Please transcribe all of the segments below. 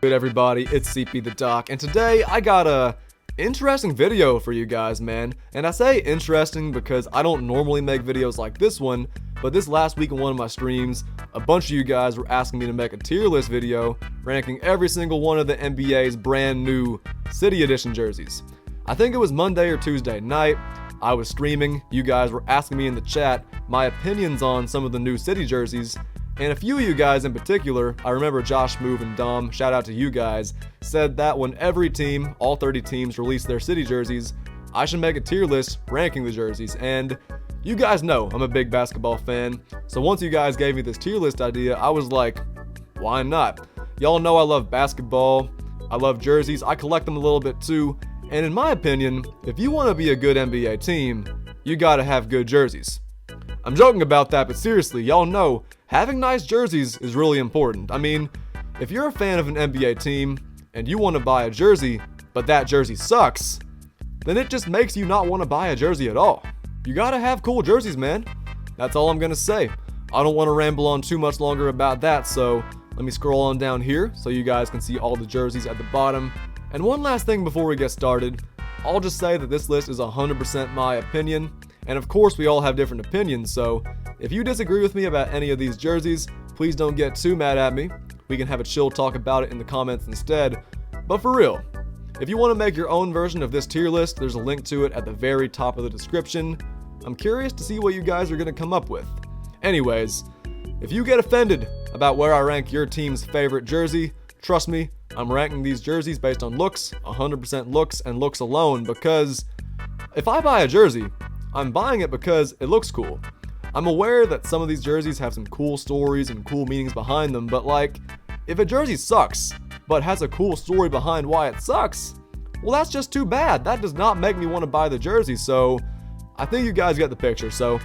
Good everybody, it's CP the Doc, and today I got a interesting video for you guys, man. And I say interesting because I don't normally make videos like this one, but this last week in one of my streams, a bunch of you guys were asking me to make a tier list video ranking every single one of the NBA's brand new City Edition jerseys. I think it was Monday or Tuesday night. I was streaming, you guys were asking me in the chat my opinions on some of the new City jerseys, and a few of you guys in particular, I remember Josh Move and Dom, shout out to you guys, said that when every team, all 30 teams, release their City jerseys, I should make a tier list ranking the jerseys. And you guys know I'm a big basketball fan, so once you guys gave me this tier list idea, I was like, why not? Y'all know I love basketball, I love jerseys, I collect them a little bit too, and in my opinion, if you want to be a good NBA team, you gotta have good jerseys. I'm joking about that, but seriously, y'all know having nice jerseys is really important. I mean, if you're a fan of an NBA team and you want to buy a jersey, but that jersey sucks, then it just makes you not want to buy a jersey at all. You gotta have cool jerseys, man. That's all I'm gonna say. I don't want to ramble on too much longer about that, so let me scroll on down here so you guys can see all the jerseys at the bottom. And one last thing before we get started, I'll just say that this list is 100% my opinion, and of course we all have different opinions, so if you disagree with me about any of these jerseys, please don't get too mad at me. We can have a chill talk about it in the comments instead. But for real, if you want to make your own version of this tier list, there's a link to it at the very top of the description. I'm curious to see what you guys are going to come up with. Anyways, if you get offended about where I rank your team's favorite jersey, trust me, I'm ranking these jerseys based on looks, 100% looks, and looks alone, because if I buy a jersey, I'm buying it because it looks cool. I'm aware that some of these jerseys have some cool stories and cool meanings behind them, but like, if a jersey sucks, but has a cool story behind why it sucks, well, that's just too bad. That does not make me want to buy the jersey, so I think you guys get the picture. So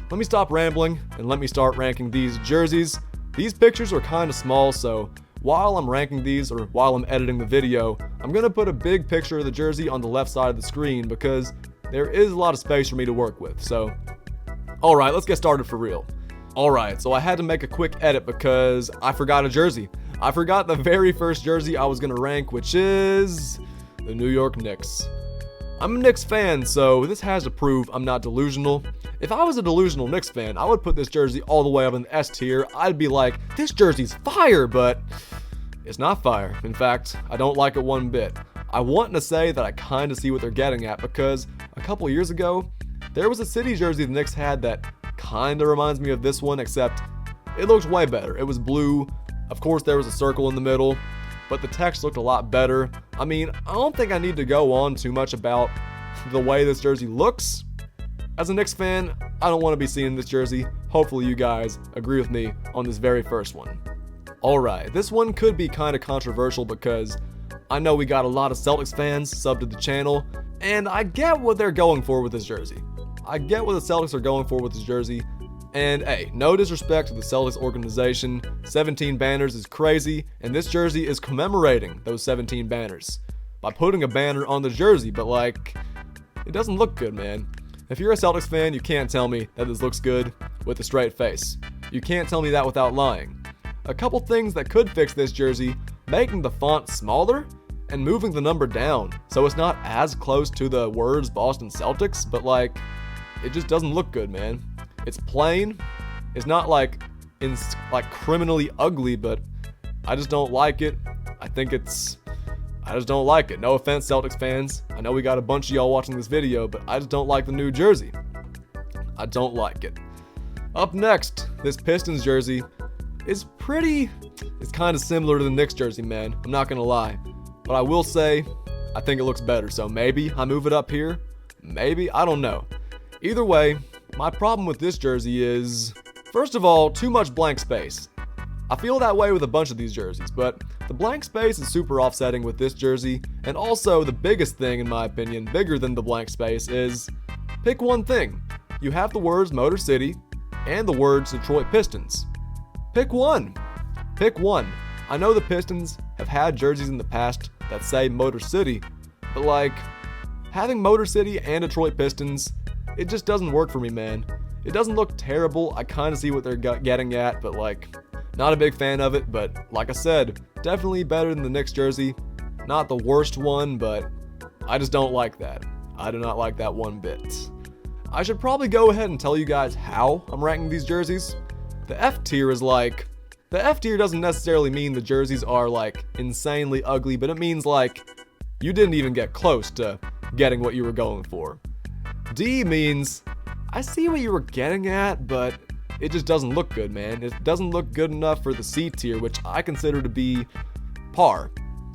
let me stop rambling and let me start ranking these jerseys. These pictures are kind of small, so while I'm ranking these, or while I'm editing the video, I'm going to put a big picture of the jersey on the left side of the screen because there is a lot of space for me to work with. So, alright, let's get started for real. Alright, so I had to make a quick edit because I forgot a jersey. I forgot the very first jersey I was going to rank, which is the New York Knicks. I'm a Knicks fan, so this has to prove I'm not delusional. If I was a delusional Knicks fan, I would put this jersey all the way up in the S tier. I'd be like, this jersey's fire, but it's not fire. In fact, I don't like it one bit. I want to say that I kind of see what they're getting at because a couple years ago, there was a City jersey the Knicks had that kind of reminds me of this one, except it looked way better. It was blue. Of course, there was a circle in the middle, but the text looked a lot better. I mean, I don't think I need to go on too much about the way this jersey looks. As a Knicks fan, I don't want to be seeing this jersey. Hopefully you guys agree with me on this very first one. Alright, this one could be kind of controversial because I know we got a lot of Celtics fans subbed to the channel, and I get what they're going for with this jersey. I get what the Celtics are going for with this jersey, and hey, no disrespect to the Celtics organization, 17 banners is crazy, and this jersey is commemorating those 17 banners by putting a banner on the jersey, but like, it doesn't look good, man. If you're a Celtics fan, you can't tell me that this looks good with a straight face. You can't tell me that without lying. A couple things that could fix this jersey: making the font smaller and moving the number down so it's not as close to the words Boston Celtics, but like, it just doesn't look good, man. It's plain. It's not like criminally ugly, but I just don't like it. I just don't like it. No offense, Celtics fans. I know we got a bunch of y'all watching this video, but I just don't like the new jersey. I don't like it. Up next, this Pistons jersey is it's kind of similar to the Knicks jersey, man. I'm not gonna lie. But I will say, I think it looks better, so maybe I move it up here. Maybe, I don't know. Either way, my problem with this jersey is, first of all, too much blank space. I feel that way with a bunch of these jerseys, but the blank space is super offsetting with this jersey, and also the biggest thing, in my opinion, bigger than the blank space, is pick one thing. You have the words Motor City and the words Detroit Pistons. Pick one. Pick one. I know the Pistons have had jerseys in the past that say Motor City, but like, having Motor City and Detroit Pistons, it just doesn't work for me, man. It doesn't look terrible. I kind of see what they're getting at, but like, Not a big fan of it, but like I said, definitely better than the Knicks jersey. Not the worst one, but I just don't like that. I do not like that one bit. I should probably go ahead and tell you guys how I'm ranking these jerseys. The F tier is like, the F tier doesn't necessarily mean the jerseys are like insanely ugly, but it means like you didn't even get close to getting what you were going for. D means I see what you were getting at, but it just doesn't look good, man. It doesn't look good enough for the C tier, which I consider to be par.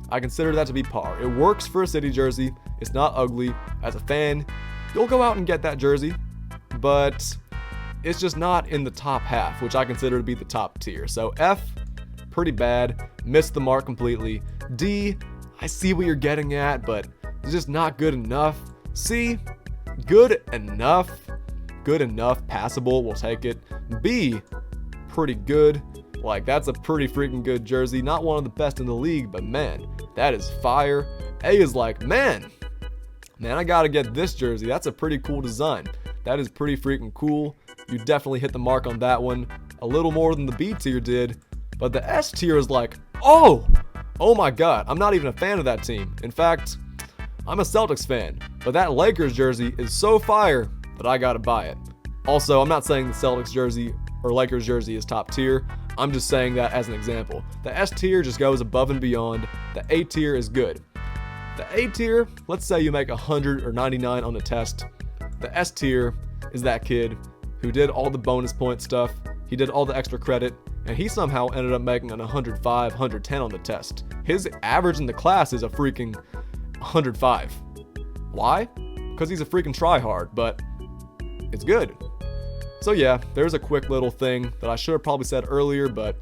I consider that to be par. It works for a city jersey. It's not ugly. As a fan, you'll go out and get that jersey, but it's just not in the top half, which I consider to be the top tier. So F, pretty bad. Missed the mark completely. D, I see what you're getting at, but it's just not good enough. C, good enough. Good enough, passable, we'll take it. B, pretty good. Like, that's a pretty freaking good jersey. Not one of the best in the league, but man, that is fire. A is like, man, I gotta get this jersey. That's a pretty cool design. That is pretty freaking cool. You definitely hit the mark on that one. A little more than the B tier did. But the S tier is like, oh my god, I'm not even a fan of that team. In fact, I'm a Celtics fan, but that Lakers jersey is so fire that I gotta buy it. Also, I'm not saying the Celtics jersey or Lakers jersey is top tier. I'm just saying that as an example. The S tier just goes above and beyond. The A tier is good. The A tier, let's say you make 100 or 99 on the test. The S tier is that kid who did all the bonus point stuff. He did all the extra credit, and he somehow ended up making an 105, 110 on the test. His average in the class is a freaking 105. Why? Because he's a freaking tryhard, but it's good. So yeah, there's a quick little thing that I should have probably said earlier, but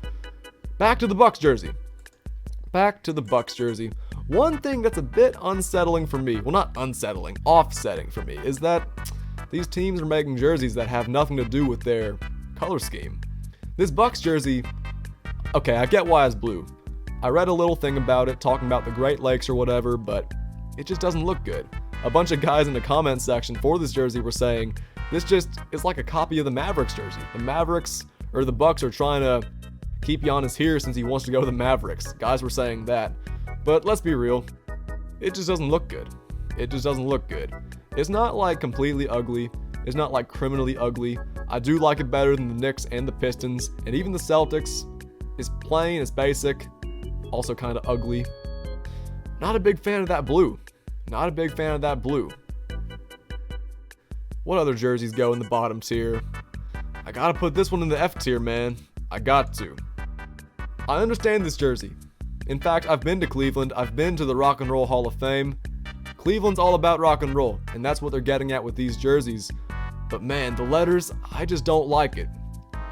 back to the Bucks jersey. Back to the Bucks jersey. One thing that's a bit unsettling for me, well, not unsettling, offsetting for me, is that these teams are making jerseys that have nothing to do with their color scheme. This Bucks jersey, okay, I get why it's blue. I read a little thing about it, talking about the Great Lakes or whatever, but it just doesn't look good. A bunch of guys in the comment section for this jersey were saying, this just is like a copy of the Mavericks jersey. The Mavericks, or the Bucks, are trying to keep Giannis here since he wants to go to the Mavericks. Guys were saying that. But let's be real, it just doesn't look good. It just doesn't look good. It's not like completely ugly. It's not like criminally ugly. I do like it better than the Knicks and the Pistons, and even the Celtics. It's plain, it's basic, also kind of ugly. Not a big fan of that blue. Not a big fan of that blue. What other jerseys go in the bottom tier? I gotta put this one in the F tier, man. I got to. I understand this jersey. In fact, I've been to Cleveland. I've been to the Rock and Roll Hall of Fame. Cleveland's all about rock and roll, and that's what they're getting at with these jerseys. But man, the letters, I just don't like it.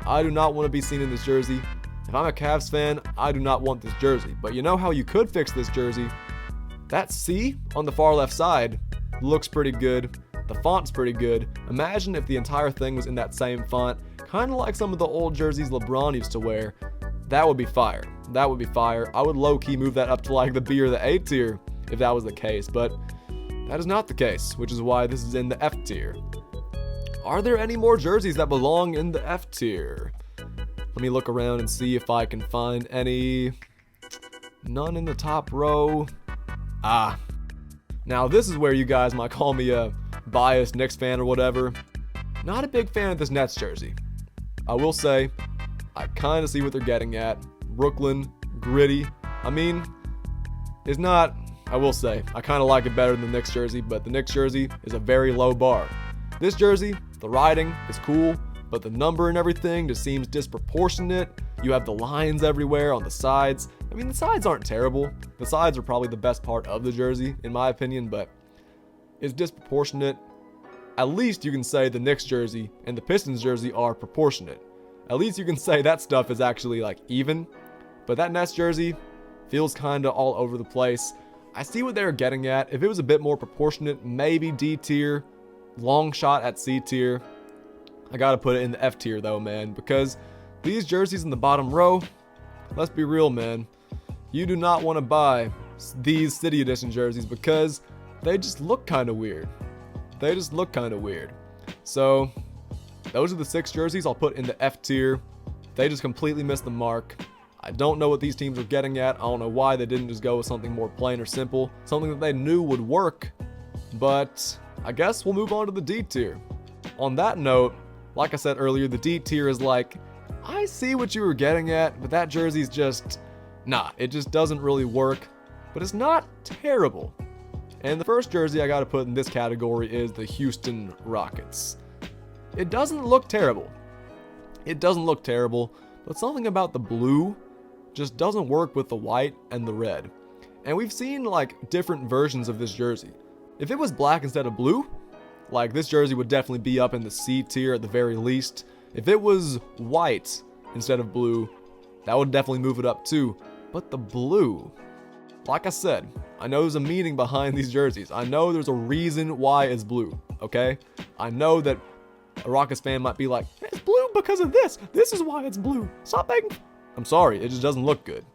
I do not want to be seen in this jersey. If I'm a Cavs fan, I do not want this jersey. But you know how you could fix this jersey? That C on the far left side looks pretty good. The font's pretty good. Imagine if the entire thing was in that same font, kind of like some of the old jerseys LeBron used to wear. That would be fire. That would be fire. I would low-key move that up to like the B or the A tier if that was the case, but that is not the case, which is why this is in the F tier. Are there any more jerseys that belong in the F tier? Let me look around and see if I can find any. None in the top row. Now this is where you guys might call me a biased Knicks fan or whatever. Not a big fan of this Nets jersey. I will say, I kind of see what they're getting at. Brooklyn, gritty. I mean, it's not, I will say, I kind of like it better than the Knicks jersey, but the Knicks jersey is a very low bar. This jersey, the writing is cool, but the number and everything just seems disproportionate. You have the lines everywhere on the sides. I mean, the sides aren't terrible. The sides are probably the best part of the jersey, in my opinion, but it's disproportionate. At least you can say the Knicks jersey and the Pistons jersey are proportionate. At least you can say that stuff is actually like even. But that Nets jersey feels kind of all over the place. I see what they're getting at. If it was a bit more proportionate, maybe D tier, long shot at C tier. I gotta put it in the F tier though, man, because these jerseys in the bottom row, let's be real, man. You do not want to buy these City Edition jerseys because they just look kind of weird. They just look kind of weird. So those are the 6 jerseys I'll put in the F tier. They just completely missed the mark. I don't know what these teams are getting at. I don't know why they didn't just go with something more plain or simple, something that they knew would work. But I guess we'll move on to the D tier. On that note, like I said earlier, the D tier is like, I see what you were getting at, but that jersey's just, nah, it just doesn't really work. But it's not terrible. And the first jersey I gotta put in this category is the Houston Rockets. It doesn't look terrible. It doesn't look terrible, but something about the blue just doesn't work with the white and the red. And we've seen like different versions of this jersey. If it was black instead of blue, like this jersey would definitely be up in the C tier at the very least. If it was white instead of blue, that would definitely move it up too. But the blue, like I said, I know there's a meaning behind these jerseys. I know there's a reason why it's blue, okay? I know that a Rockets fan might be like, it's blue because of this. This is why it's blue. Stop begging. I'm sorry, it just doesn't look good.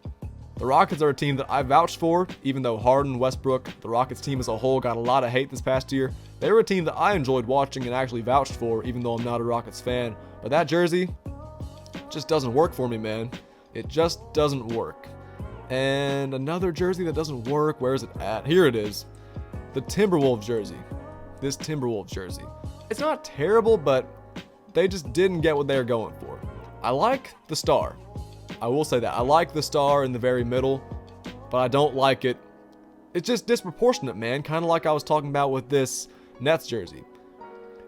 The Rockets are a team that I vouched for, even though Harden, Westbrook, the Rockets team as a whole got a lot of hate this past year. They were a team that I enjoyed watching and actually vouched for, even though I'm not a Rockets fan. But that jersey just doesn't work for me, man. It just doesn't work. And another jersey that doesn't work, where is it at? Here it is. The Timberwolves jersey. This Timberwolves jersey. It's not terrible, but they just didn't get what they were going for. I like the star. I will say that. I like the star in the very middle, but I don't like it. It's just disproportionate, man. Kind of like I was talking about with this Nets jersey.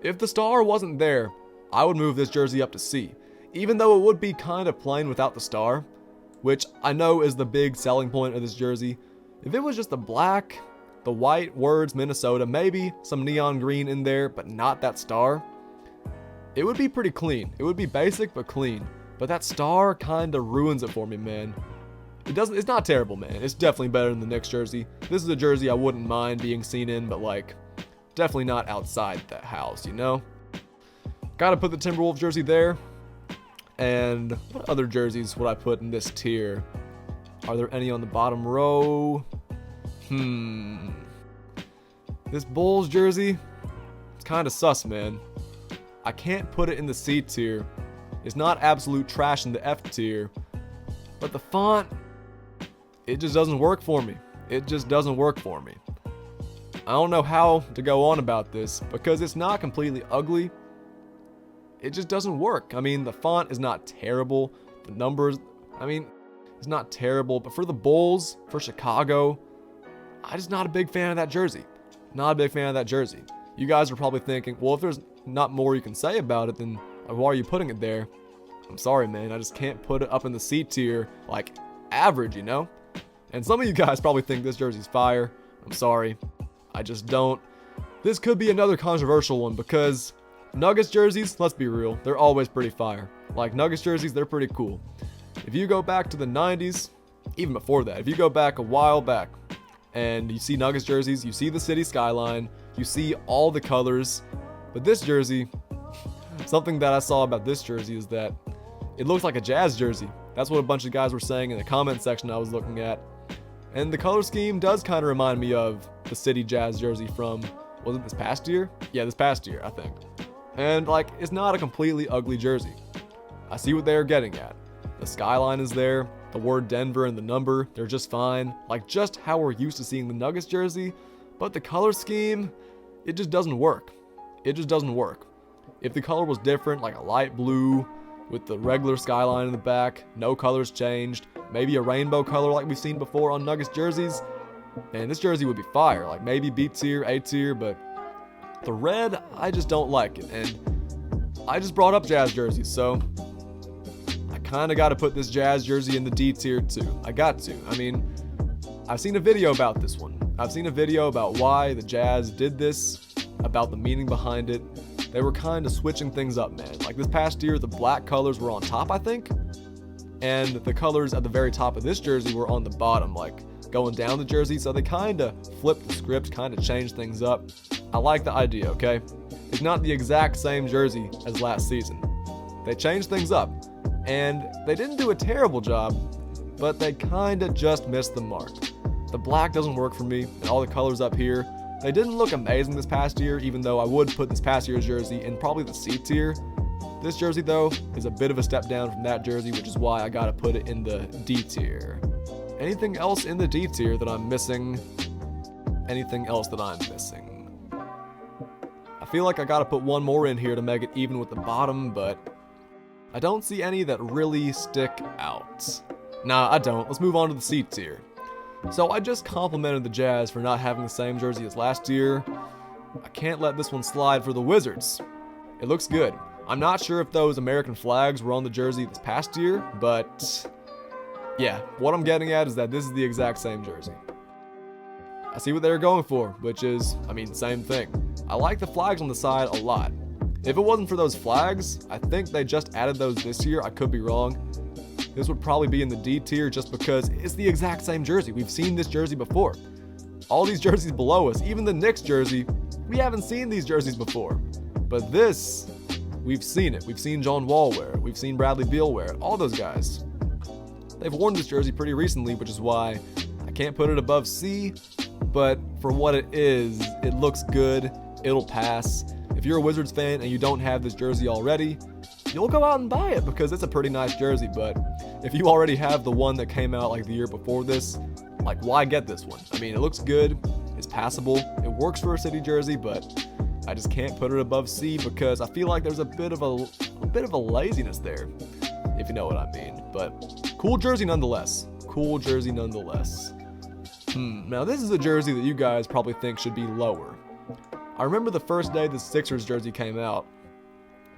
If the star wasn't there, I would move this jersey up to C. Even though it would be kind of plain without the star, which I know is the big selling point of this jersey. If it was just the black, the white words Minnesota, maybe some neon green in there, but not that star, it would be pretty clean. It would be basic, but clean. But that star kind of ruins it for me, man. It's not terrible, man. It's definitely better than the Knicks jersey. This is a jersey I wouldn't mind being seen in, but like, definitely not outside the house, you know? Gotta put the Timberwolves jersey there. And what other jerseys would I put in this tier? Are there any on the bottom row? This Bulls jersey, it's kind of sus, man. I can't put it in the C tier. It's not absolute trash in the F tier. But the font, it just doesn't work for me. It just doesn't work for me. I don't know how to go on about this because it's not completely ugly. It just doesn't work. I mean, the font is not terrible. The numbers, I mean, it's not terrible. But for the Bulls, for Chicago, I'm just not a big fan of that jersey. Not a big fan of that jersey. You guys are probably thinking, well, if there's not more you can say about it, then why are you putting it there? I'm sorry, man. I just can't put it up in the C tier, like average, you know? And some of you guys probably think this jersey's fire. I'm sorry. I just don't. This could be another controversial one because Nuggets jerseys, let's be real, they're always pretty fire. Like Nuggets jerseys, they're pretty cool. If you go back to the 90s, even before that, if you go back a while back and you see Nuggets jerseys, you see the city skyline, you see all the colors. But this jersey, something that I saw about this jersey is that it looks like a Jazz jersey. That's what a bunch of guys were saying in the comment section I was looking at. And the color scheme does kind of remind me of the city Jazz jersey from, was it this past year? Yeah, this past year, I think. And like, it's not a completely ugly jersey. I see what they're getting at. The skyline is there, the word Denver and the number, they're just fine. Like just how we're used to seeing the Nuggets jersey. But the color scheme, it just doesn't work. It just doesn't work. If the color was different, like a light blue with the regular skyline in the back, no colors changed, maybe a rainbow color like we've seen before on Nuggets jerseys, man, this jersey would be fire. Like maybe B tier, A tier, but the red, I just don't like it. And I just brought up Jazz jerseys, so I kind of got to put this Jazz jersey in the D tier too. I got to. I mean, I've seen a video about this one. I've seen a video about why the Jazz did this, about the meaning behind it. They were kind of switching things up, man. Like this past year, the black colors were on top, I think. And the colors at the very top of this jersey were on the bottom, like going down the jersey. So they kind of flipped the script, kind of changed things up. I like the idea, okay? It's not the exact same jersey as last season. They changed things up. And they didn't do a terrible job, but they kind of just missed the mark. The black doesn't work for me, and all the colors up here, they didn't look amazing this past year, even though I would put this past year's jersey in probably the C tier. This jersey, though, is a bit of a step down from that jersey, which is why I gotta put it in the D tier. Anything else in the D tier that I'm missing? Anything else that I'm missing? I feel like I gotta put one more in here to make it even with the bottom, but I don't see any that really stick out. Nah, I don't. Let's move on to the C tier. So I just complimented the Jazz for not having the same jersey as last year. I can't let this one slide for the Wizards. It looks good. I'm not sure if those American flags were on the jersey this past year, but yeah, what I'm getting at is that this is the exact same jersey. I see what they were going for, which is, same thing. I like the flags on the side a lot. If it wasn't for those flags, I think they just added those this year. I could be wrong. This would probably be in the D tier just because it's the exact same jersey. We've seen this jersey before. All these jerseys below us, even the Knicks jersey, we haven't seen these jerseys before. But this, we've seen it. We've seen John Wall wear it. We've seen Bradley Beal wear it. All those guys. They've worn this jersey pretty recently, which is why I can't put it above C. But for what it is, it looks good. It'll pass. If you're a Wizards fan and you don't have this jersey already, you'll go out and buy it because it's a pretty nice jersey. But if you already have the one that came out like the year before this, why get this one? It looks good. It's passable. It works for a city jersey, but I just can't put it above C because I feel like there's a bit of a laziness there, if you know what I mean. But cool jersey nonetheless. Cool jersey nonetheless. Now this is a jersey that you guys probably think should be lower. I remember the first day the Sixers jersey came out,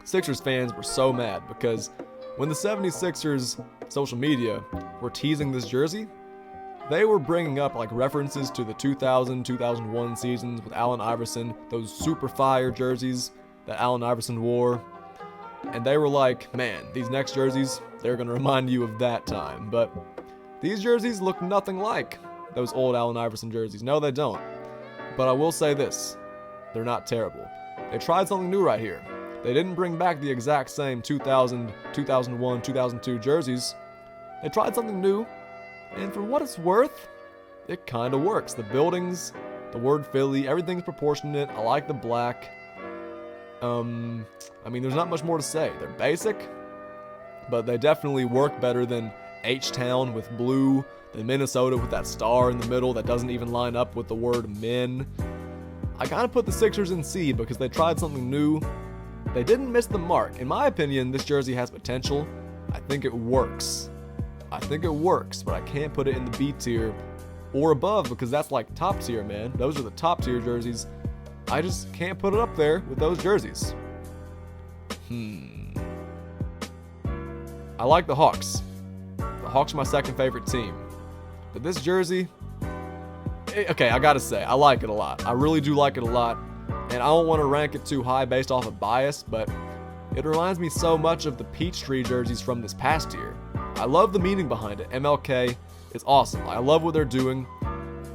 Sixers fans were so mad because when the 76ers social media were teasing this jersey, they were bringing up references to the 2000-2001 seasons with Allen Iverson, those super fire jerseys that Allen Iverson wore. And they were like, man, these next jerseys, they're going to remind you of that time. But these jerseys look nothing like those old Allen Iverson jerseys. No, they don't. But I will say this, they're not terrible. They tried something new right here. They didn't bring back the exact same 2000, 2001, 2002 jerseys. They tried something new. And for what it's worth, it kind of works. The buildings, the word Philly, everything's proportionate. I like the black. There's not much more to say. They're basic, but they definitely work better than H-Town with blue, than Minnesota with that star in the middle that doesn't even line up with the word men. I gotta put the Sixers in C because they tried something new. They didn't miss the mark. In my opinion, this jersey has potential. I think it works. But I can't put it in the B tier or above because that's top tier, man. Those are the top tier jerseys. I just can't put it up there with those jerseys. I like the Hawks. The Hawks are my second favorite team. But this jersey, okay, I gotta say, I like it a lot. I really do like it a lot. And I don't want to rank it too high based off of bias, but it reminds me so much of the Peachtree jerseys from this past year. I love the meaning behind it. MLK is awesome. I love what they're doing.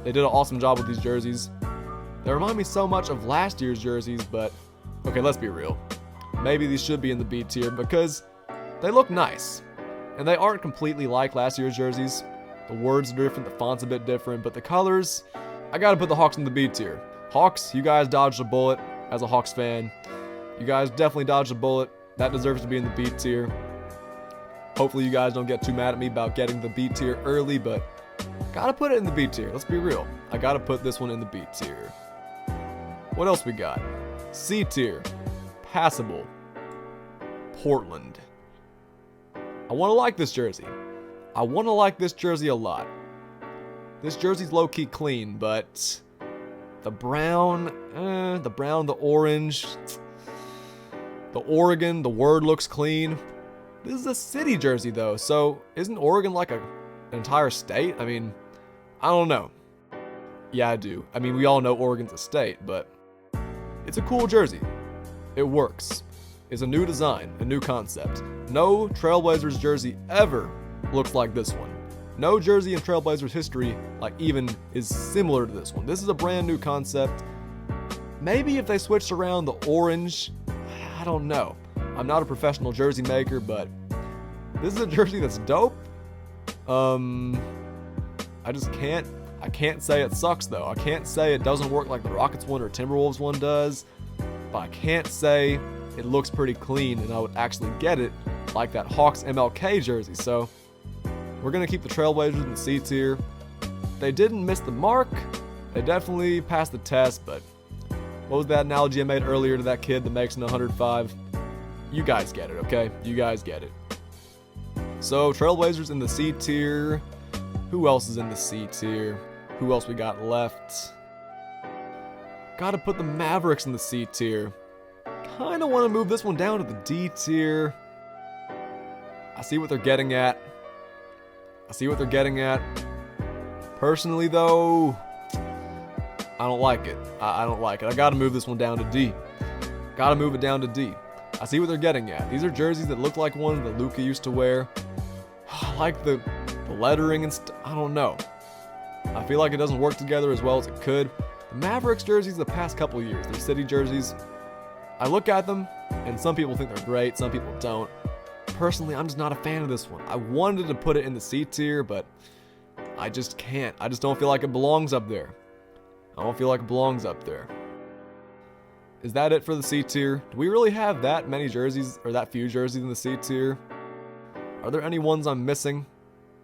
They did an awesome job with these jerseys. They remind me so much of last year's jerseys, but okay, let's be real. Maybe these should be in the B tier because they look nice. And they aren't completely like last year's jerseys. The words are different, the font's a bit different, but the colors, I gotta put the Hawks in the B tier. Hawks, you guys dodged a bullet as a Hawks fan. You guys definitely dodged a bullet. That deserves to be in the B tier. Hopefully you guys don't get too mad at me about getting the B tier early, but gotta put it in the B tier. Let's be real. I gotta put this one in the B tier. What else we got? C tier. Passable. Portland. I want to like this jersey. I want to like this jersey a lot. This jersey's low-key clean, but the brown, the orange, the Oregon, the word looks clean. This is a city jersey though, so isn't Oregon like an entire state? I don't know. Yeah, I do. We all know Oregon's a state, but it's a cool jersey. It works. It's a new design, a new concept. No Trailblazers jersey ever looks like this one. No jersey in Trailblazers history even is similar to this one. This is a brand new concept. Maybe if they switched around the orange, I don't know. I'm not a professional jersey maker, but this is a jersey that's dope. I can't say it sucks though. I can't say it doesn't work like the Rockets one or Timberwolves one does. But I can't say it looks pretty clean, and I would actually get it like that Hawks MLK jersey. So we're going to keep the Trailblazers in the C tier. They didn't miss the mark. They definitely passed the test, but what was that analogy I made earlier to that kid that makes an 105? You guys get it, okay? You guys get it. So Trailblazers in the C tier. Who else is in the C tier? Who else we got left? Gotta put the Mavericks in the C tier. Kinda want to move this one down to the D tier. I see what they're getting at. Personally, though, I don't like it. I don't like it. I gotta move this one down to D. Gotta move it down to D. I see what they're getting at. These are jerseys that look like ones that Luka used to wear. I like the lettering and I don't know. I feel like it doesn't work together as well as it could. The Mavericks jerseys the past couple years, their city jerseys, I look at them and some people think they're great, some people don't. Personally, I'm just not a fan of this one. I wanted to put it in the C tier, but I just can't. I just don't feel like it belongs up there. Is that it for the C tier? Do we really have that many jerseys, or that few jerseys in the C tier? Are there any ones I'm missing?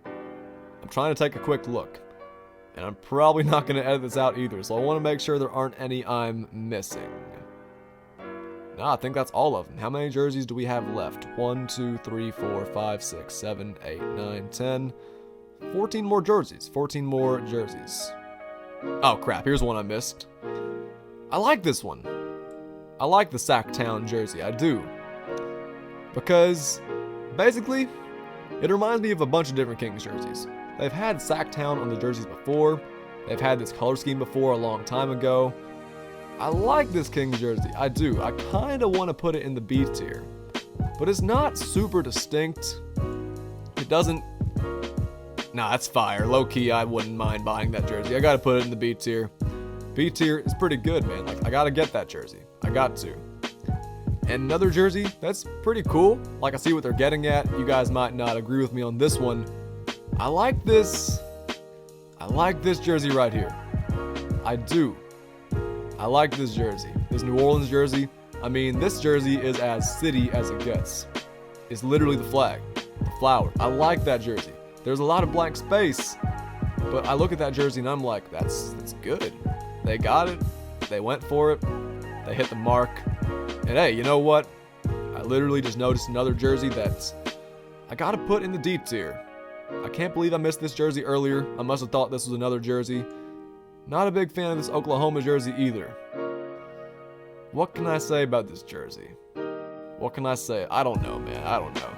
I'm trying to take a quick look. And I'm probably not going to edit this out either, so I want to make sure there aren't any I'm missing. No, I think that's all of them. How many jerseys do we have left? 1, 2, 3, 4, 5, 6, 7, 8, 9, 10. 14 more jerseys. Oh crap, here's one I missed. I like this one. I like the Sactown jersey, I do. Because, basically, it reminds me of a bunch of different Kings jerseys. They've had Sactown on the jerseys before. They've had this color scheme before a long time ago. I like this Kings jersey, I do. I kind of want to put it in the B tier. But it's not super distinct. It doesn't... Nah, that's fire. Low-key, I wouldn't mind buying that jersey. I gotta put it in the B tier. B tier is pretty good, man. Like, I gotta get that jersey. I got to. And another jersey that's pretty cool. Like, I see what they're getting at. You guys might not agree with me on this one. I like this jersey right here. I do. I like this jersey. This New Orleans jersey. I mean, this jersey is as city as it gets. It's literally the flag. The flower. I like that jersey. There's a lot of blank space. But I look at that jersey and I'm like, that's good. They got it. They went for it. They hit the mark. And hey, you know what? I literally just noticed another jersey that's I gotta put in the D tier. I can't believe I missed this jersey earlier. I must have thought this was another jersey. Not a big fan of this Oklahoma jersey either. What can I say about this jersey? What can I say? I don't know, man. I don't know.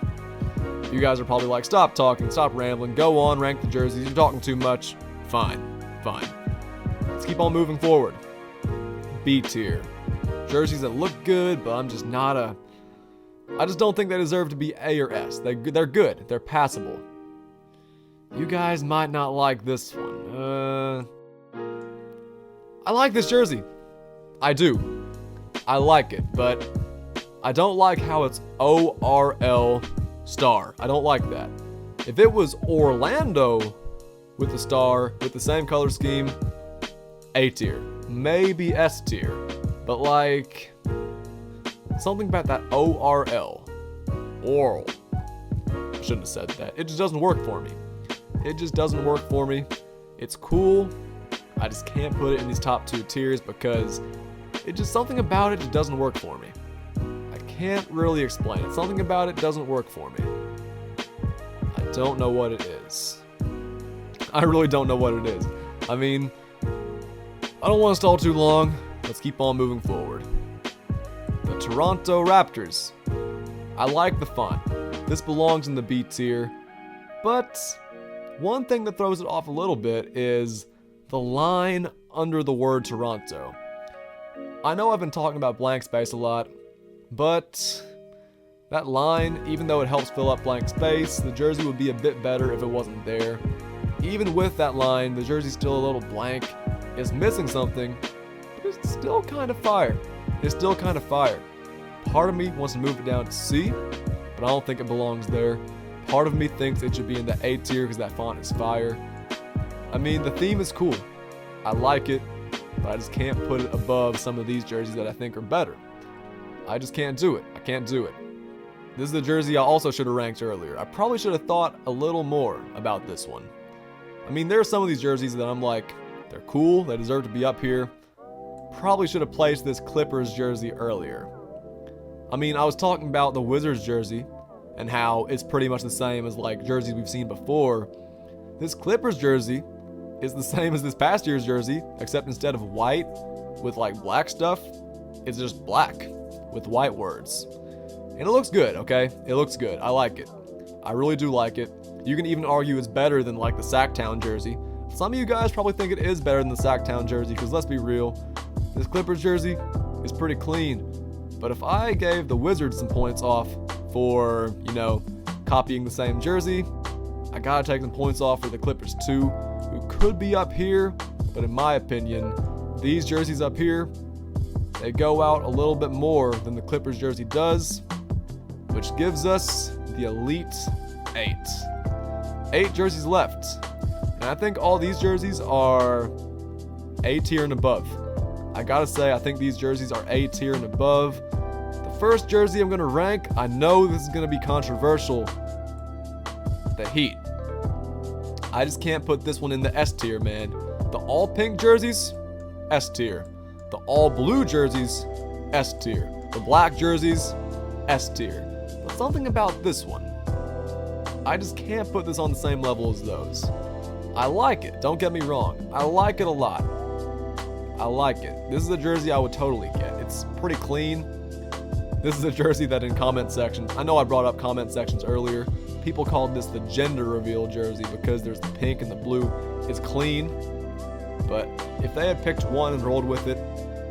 You guys are probably like, stop talking, stop rambling, go on, rank the jerseys. You're talking too much. Fine. Let's keep on moving forward. B tier. Jerseys that look good, but I'm just not a... I just don't think they deserve to be A or S. They're good. They're passable. You guys might not like this one. I like this jersey. I do. I like it, but I don't like how it's ORL star. I don't like that. If it was Orlando with the star, with the same color scheme, A tier. Maybe S tier. But like, something about that ORL. Oral. I shouldn't have said that. It just doesn't work for me. It's cool. I just can't put it in these top 2 tiers because it just something about it just doesn't work for me. I can't really explain it. Something about it doesn't work for me. I don't know what it is. I really don't know what it is. I mean, I don't want to stall too long. Let's keep on moving forward. The Toronto Raptors. I like the font. This belongs in the B tier. But one thing that throws it off a little bit is the line under the word Toronto. I know I've been talking about blank space a lot, but that line, even though it helps fill up blank space, the jersey would be a bit better if it wasn't there. Even with that line, the jersey's still a little blank. It's missing something, but it's still kind of fire. Part of me wants to move it down to C, but I don't think it belongs there. Part of me thinks it should be in the A tier because that font is fire. I mean, the theme is cool. I like it, but I just can't put it above some of these jerseys that I think are better. I just can't do it. I can't do it. This is the jersey I also should have ranked earlier. I probably should have thought a little more about this one. I mean, there are some of these jerseys that I'm like, they're cool, they deserve to be up here. Probably should have placed this Clippers jersey earlier. I mean, I was talking about the Wizards jersey and how it's pretty much the same as like jerseys we've seen before. This Clippers jersey is the same as this past year's jersey, except instead of white with like black stuff, it's just black with white words. And it looks good, okay? It looks good. I like it. I really do like it. You can even argue it's better than like the Sactown jersey. Some of you guys probably think it is better than the Sactown jersey, because let's be real, this Clippers jersey is pretty clean. But if I gave the Wizards some points off for, you know, copying the same jersey, I gotta take some points off for the Clippers too, who could be up here, but in my opinion, these jerseys up here, they go out a little bit more than the Clippers jersey does, which gives us the Elite 8. 8 jerseys left. And I think all these jerseys are A tier and above. I gotta say, I think these jerseys are A tier and above. The first jersey I'm gonna rank, I know this is gonna be controversial, the Heat. I just can't put this one in the S tier, man. The all pink jerseys, S tier. The all blue jerseys, S tier. The black jerseys, S tier. But something about this one, I just can't put this on the same level as those. I like it, don't get me wrong. I like it a lot. I like it. This is a jersey I would totally get. It's pretty clean. This is a jersey that in comment sections, I know I brought up comment sections earlier, people called this the gender reveal jersey because there's the pink and the blue. It's clean, but if they had picked one and rolled with it,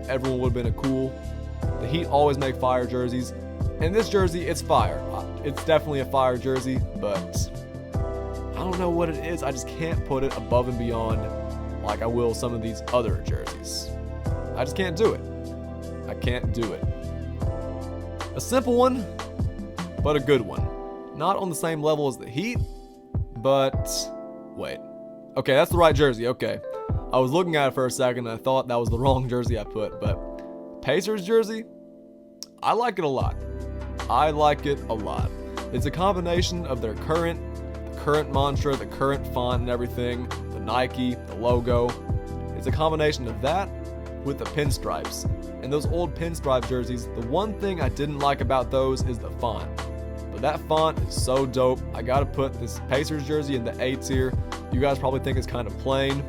everyone would have been a cool. The Heat always make fire jerseys, and this jersey, it's fire. It's definitely a fire jersey, but I don't know what it is. I just can't put it above and beyond like I will some of these other jerseys. I just can't do it. I can't do it. A simple one, but a good one. Not on the same level as the Heat, but wait. Okay, that's the right jersey, okay. I was looking at it for a second and I thought that was the wrong jersey I put, but Pacers jersey, I like it a lot. I like it a lot. It's a combination of their current mantra, the current font and everything, the Nike, the logo. It's a combination of that with the pinstripes. And those old pinstripe jerseys, the one thing I didn't like about those is the font. But that font is so dope. I gotta put this Pacers jersey in the A tier. You guys probably think it's kind of plain,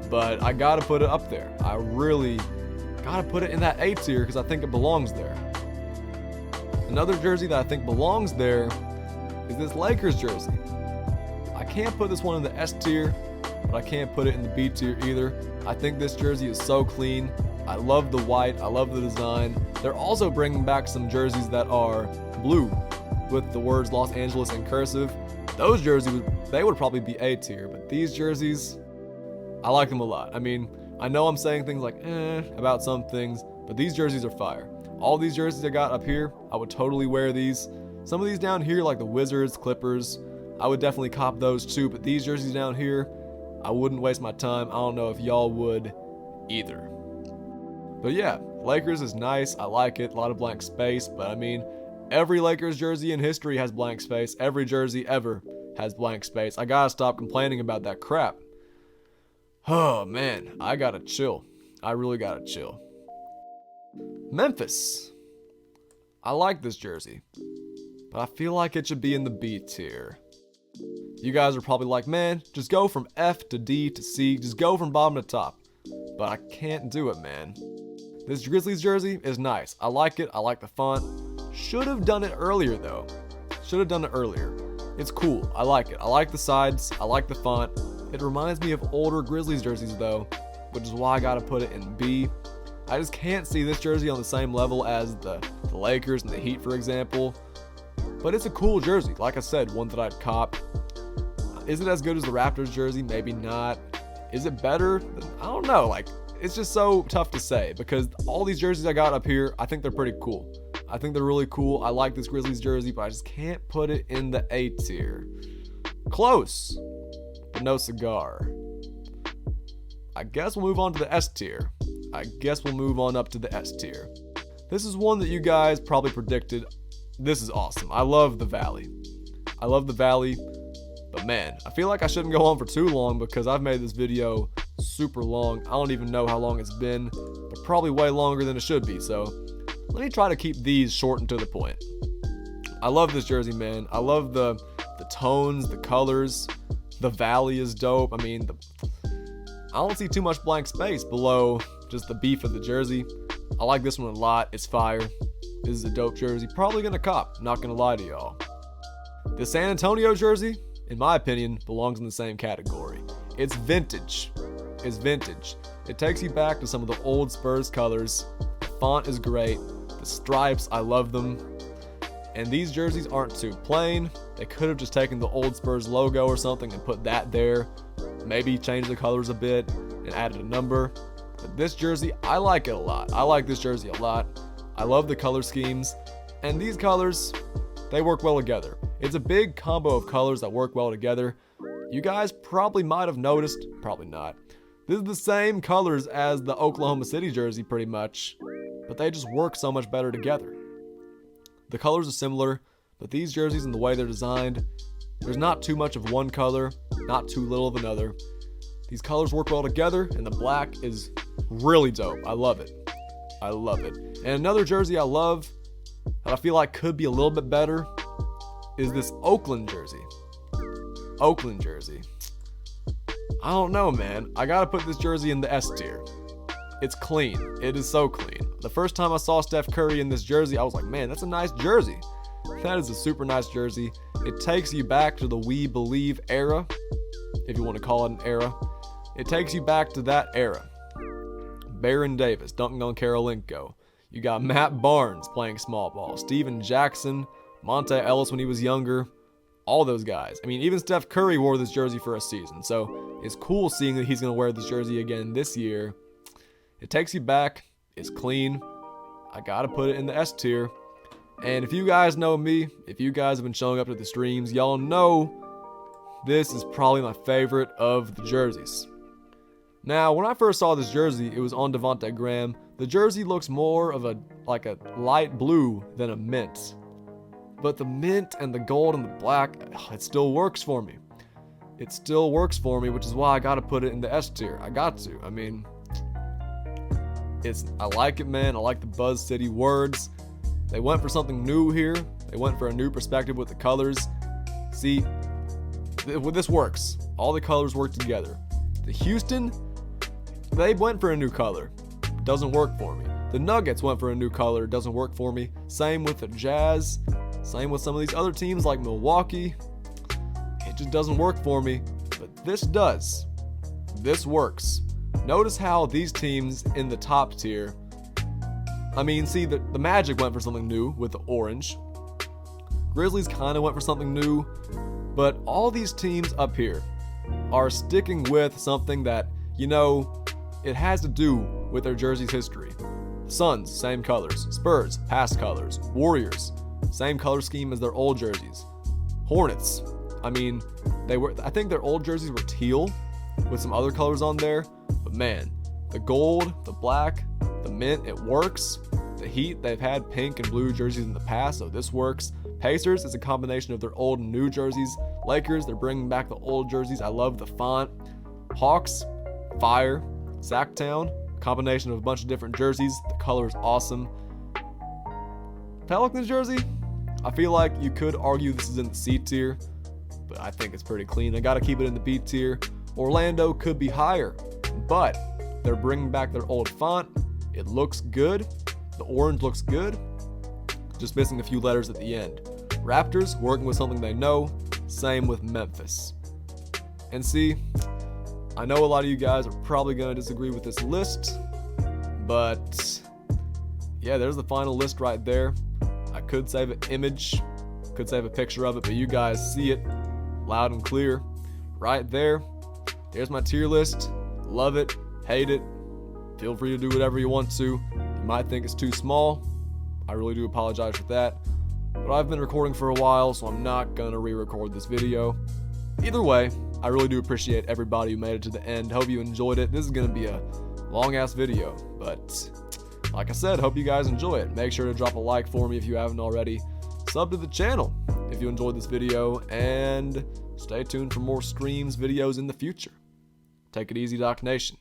but I gotta put it up there. I really gotta put it in that A tier because I think it belongs there. Another jersey that I think belongs there is this Lakers jersey. I can't put this one in the S tier, but I can't put it in the B tier either. I think this jersey is so clean. I love the white, I love the design. They're also bringing back some jerseys that are blue with the words Los Angeles in cursive. Those jerseys, they would probably be A tier, but these jerseys, I like them a lot. I mean, I know I'm saying things like about some things, but these jerseys are fire. All these jerseys I got up here, I would totally wear these. Some of these down here, like the Wizards, Clippers, I would definitely cop those too, but these jerseys down here, I wouldn't waste my time. I don't know if y'all would either. But yeah, Lakers is nice. I like it. A lot of blank space, but I mean, every Lakers jersey in history has blank space. Every jersey ever has blank space. I gotta stop complaining about that crap. Oh man, I gotta chill. I really gotta chill. Memphis. I like this jersey, but I feel like it should be in the B tier. You guys are probably like, man, just go from F to D to C, just go from bottom to top. But I can't do it, man. This Grizzlies jersey is nice. I like it. I like the font. Should have done it earlier though. Should have done it earlier. It's cool. I like it. I like the sides. I like the font. It reminds me of older Grizzlies jerseys though, which is why I gotta put it in B. I just can't see this jersey on the same level as the Lakers and the Heat, for example. But it's a cool jersey. Like I said, one that I'd cop. Is it as good as the Raptors jersey? Maybe not. Is it better? I don't know. Like, it's just so tough to say because all these jerseys I got up here, I think they're pretty cool. I think they're really cool. I like this Grizzlies jersey, but I just can't put it in the A tier. Close, but no cigar. I guess we'll move on to the S tier. I guess we'll move on up to the S tier. This is one that you guys probably predicted. This is awesome. I love the Valley. I love the Valley, but man, I feel like I shouldn't go on for too long because I've made this video super long. I don't even know how long it's been, but probably way longer than it should be. So let me try to keep these short and to the point. I love this jersey, man. I love the tones, the colors. The Valley is dope. I mean, I don't see too much blank space below just the beef of the jersey. I like this one a lot. It's fire. This is a dope jersey. Probably gonna cop. Not gonna lie to y'all. The San Antonio jersey, in my opinion, belongs in the same category. It's vintage. It's vintage. It takes you back to some of the old Spurs colors. The font is great. The stripes, I love them. And these jerseys aren't too plain. They could have just taken the old Spurs logo or something and put that there. Maybe change the colors a bit and added a number. But this jersey, I like it a lot. I like this jersey a lot. I love the color schemes. And these colors, they work well together. It's a big combo of colors that work well together. You guys probably might have noticed, probably not. This is the same colors as the Oklahoma City jersey pretty much, but they just work so much better together. The colors are similar, but these jerseys and the way they're designed, there's not too much of one color, not too little of another. These colors work well together, and the black is really dope. I love it. I love it. And another jersey I love that I feel like could be a little bit better is this Oakland jersey. Oakland jersey. I don't know, man. I gotta put this jersey in the S tier. It's clean. It is so clean. The first time I saw Steph Curry in this jersey, I was like, man, that's a nice jersey. That is a super nice jersey. It takes you back to the We Believe era, if you want to call it an era. It takes you back to that era. Baron Davis dunking on Karolinko. You got Matt Barnes playing small ball. Steven Jackson, Monte Ellis when he was younger. All those guys. I mean, even Steph Curry wore this jersey for a season. So it's cool seeing that he's going to wear this jersey again this year. It takes you back. It's clean. I got to put it in the S tier. And if you guys know me, if you guys have been showing up to the streams, y'all know this is probably my favorite of the jerseys. Now, when I first saw this jersey, it was on Devontae Graham. The jersey looks more of a light blue than a mint. But the mint and the gold and the black, it still works for me. It still works for me, which is why I got to put it in the S tier. I got to. I mean, I like it, man. I like the Buzz City words. They went for something new here. They went for a new perspective with the colors. See, this works. All the colors work together. The Houston, they went for a new color. Doesn't work for me. The Nuggets went for a new color. Doesn't work for me. Same with the Jazz. Same with some of these other teams like Milwaukee. It just doesn't work for me. But this does. This works. Notice how these teams in the top tier, I mean, see, the Magic went for something new with the orange. Grizzlies kind of went for something new. But all these teams up here are sticking with something that, you know, it has to do with their jersey's history. Suns, same colors. Spurs, past colors. Warriors, same color scheme as their old jerseys. Hornets, I mean, I think their old jerseys were teal with some other colors on there. But man, the gold, the black, the mint, it works. The Heat, they've had pink and blue jerseys in the past, so this works. Pacers is a combination of their old and new jerseys. Lakers, they're bringing back the old jerseys. I love the font. Hawks, fire. Sactown, combination of a bunch of different jerseys. The color is awesome. Pelicans jersey, I feel like you could argue this is in the C tier, but I think it's pretty clean. I gotta keep it in the B tier. Orlando could be higher, but they're bringing back their old font. It looks good. The orange looks good. Just missing a few letters at the end. Raptors, working with something they know. Same with Memphis. And see, I know a lot of you guys are probably going to disagree with this list, but yeah, there's the final list right there. I could save an image, could save a picture of it, but you guys see it loud and clear right there. There's my tier list. Love it, hate it. Feel free to do whatever you want to. You might think it's too small. I really do apologize for that. But I've been recording for a while, so I'm not going to re-record this video. Either way, I really do appreciate everybody who made it to the end. Hope you enjoyed it. This is going to be a long-ass video, but like I said, hope you guys enjoy it. Make sure to drop a like for me if you haven't already. Sub to the channel if you enjoyed this video, and stay tuned for more streams, videos in the future. Take it easy, Doc Nation.